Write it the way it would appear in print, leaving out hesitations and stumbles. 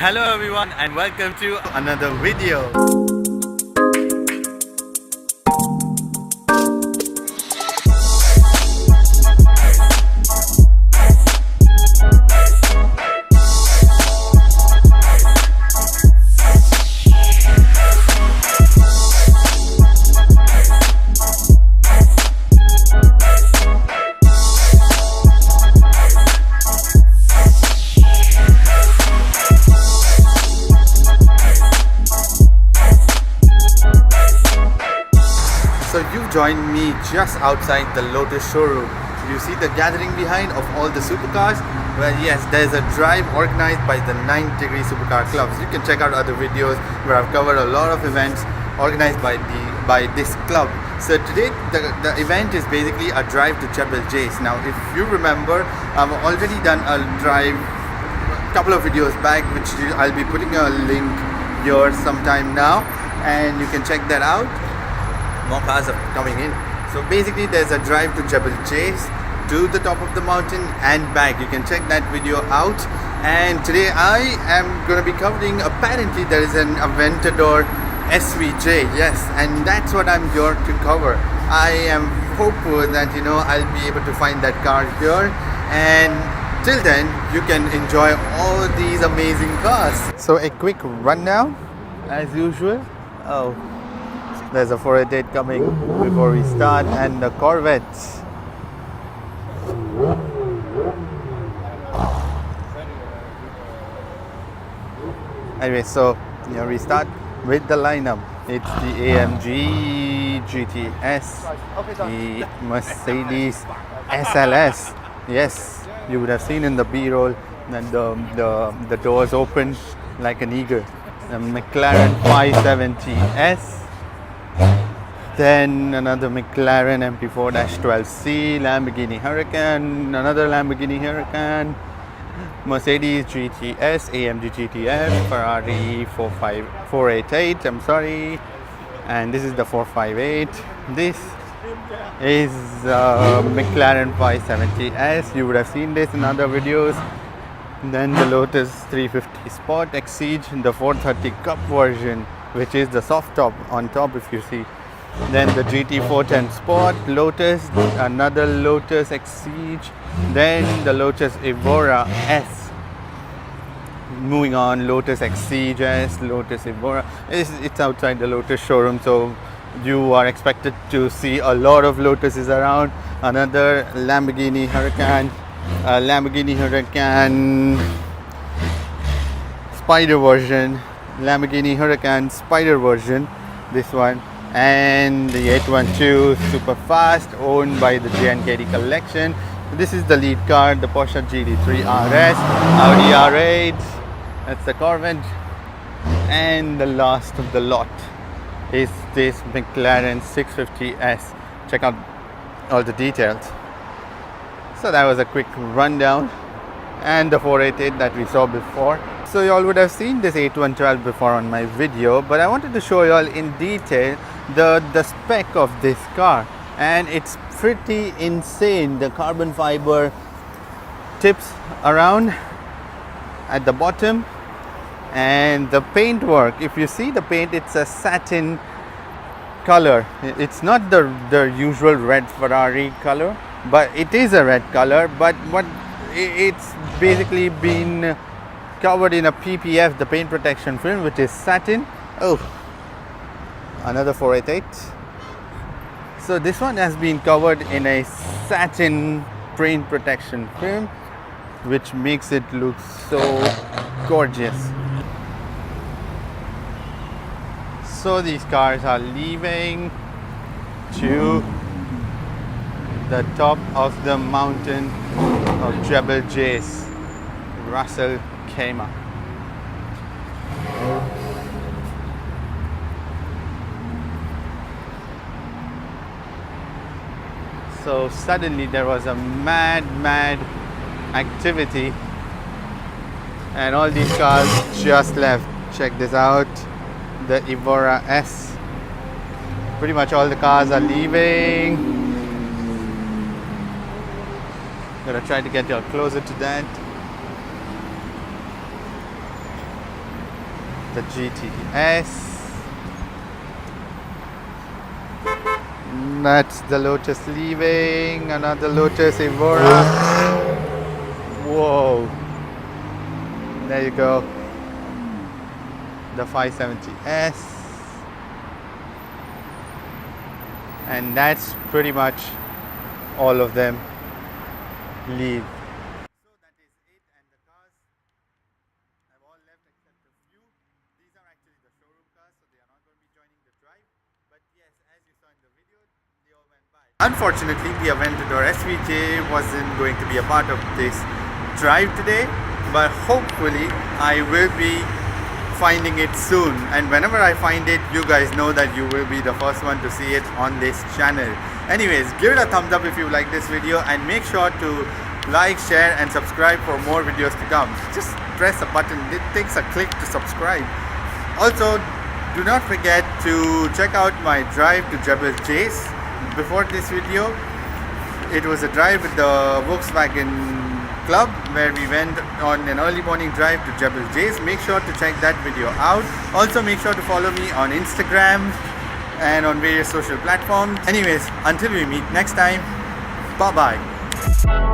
Hello everyone and welcome to another video. So you joined me just outside the Lotus showroom. You see the gathering behind of all the supercars? Well, yes, there's a drive organized by the Ninth Degree Supercar Club. So you can check out other videos where I've covered a lot of events organized by this club. So today the event is basically a drive to Jebel Jais. Now if you remember, I've already done a drive a couple of videos back, which I'll be putting a link here sometime now, and you can check that out. More cars are coming in. So basically there's a drive to Jebel Jais, to the top of the mountain and back. You can check that video out. And today I am going to be covering, apparently there is an Aventador SVJ, yes, and that's what I'm here to cover. I am hopeful that I'll be able to find that car here, and till then you can enjoy all these amazing cars. So a quick rundown as usual. There's a 488 coming before we start, and the Corvette. Anyway, so here we start with the lineup. It's the AMG GTS, the Mercedes SLS. Yes, you would have seen in the B-roll, and the doors open like an eagle. The McLaren 570S. Then another McLaren MP4-12C, Lamborghini Huracan, another Lamborghini Huracan, Mercedes GTS, AMG GTS, Ferrari 488, I'm sorry, and this is the 458. This is McLaren 570S, you would have seen this in other videos. Then the Lotus 350 Sport Exige, the 430 Cup version, which is the soft top on top if you see. Then the GT410 Sport, Lotus, another Lotus Exige, then the Lotus Evora S. Moving on, Lotus Exige S, Lotus Evora. It's outside the Lotus showroom, so you are expected to see a lot of Lotuses around. Another Lamborghini Huracan, Lamborghini Huracan Spider version, Lamborghini Huracan Spider version, this one. And the 812 Superfast, owned by the JNKD collection. This is the lead car, the Porsche GT3 RS, Audi R8, that's the Corvette. And the last of the lot is this McLaren 650S. Check out all the details. So that was a quick rundown, and the 488 that we saw before. So you all would have seen this 8112 before on my video, but I wanted to show you all in detail the spec of this car, and it's pretty insane. The carbon fiber tips around at the bottom, and the paint work, if you see the paint, it's a satin color. It's not the usual red Ferrari color, but it is a red color, but it's basically been covered in a PPF, the paint protection film, which is satin. Another 488. So this one has been covered in a satin paint protection film, which makes it look so gorgeous. So these cars are leaving to the top of the mountain of Jebel Jais, Ras Al Khaimah. So suddenly there was a mad activity, and all these cars just left. Check this out, the Evora S. Pretty much all the cars are leaving. Gonna try to get you closer to that. the GTS. That's the Lotus leaving. Another Lotus Evora. Whoa. There you go. The 570S. And that's pretty much all of them leave. So that is it, and the cars have all left except a few. These are actually the showroom cars, so they are not going to be joining the drive. But yes, as you saw in the video, they all went by. Unfortunately, the Aventador SVJ wasn't going to be a part of this drive today, but hopefully I will be finding it soon, and whenever I find it, you guys know that you will be the first one to see it on this channel. Anyways, give it a thumbs up if you like this video, and make sure to like, share and subscribe for more videos to come. Just press a button, it takes a click to subscribe. Also, do not forget to check out my drive to Jebel Jais. Before this video, it was a drive with the Volkswagen Club where we went on an early morning drive to Jebel Jais. Make sure to check that video out. Also, make sure to follow me on Instagram and on various social platforms. Anyways, until we meet next time, bye bye.